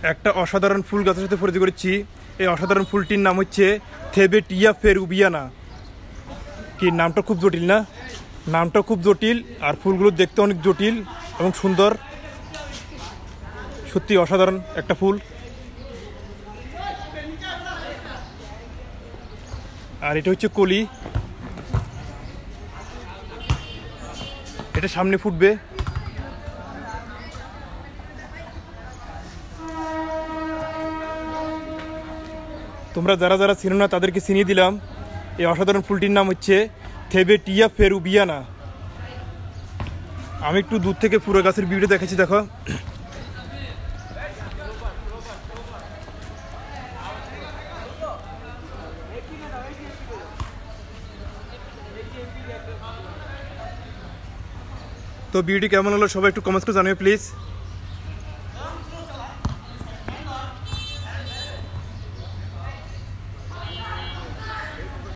একটা অসাধারণ ফুল গাছের সাথে পরিচয় করেছি। এই অসাধারণ ফুলটির নাম হচ্ছে থেবেটিয়া পেরুবিয়ানা। কি নামটা খুব জটিল না? নামটা খুব জটিল, আর ফুলগুলো দেখতে অনেক জটিল এবং সুন্দর। সত্যি অসাধারণ একটা ফুল। আর এটা হচ্ছে কলি, এটা সামনে ফুটবে। তোমরা যারা যারা চিনো না তাদেরকে চিনিয়ে দিলাম। এই অসাধারণ ফুলটির নাম হচ্ছে থেবেটিয়া পেরুবিয়ানা। আমি একটু দূর থেকে পুরো গাছের ভিউটা দেখাচ্ছি, দেখো। তো ভিডিওটি কেমন হলো সবাই একটু কমেন্টস করে জানিও প্লিজ।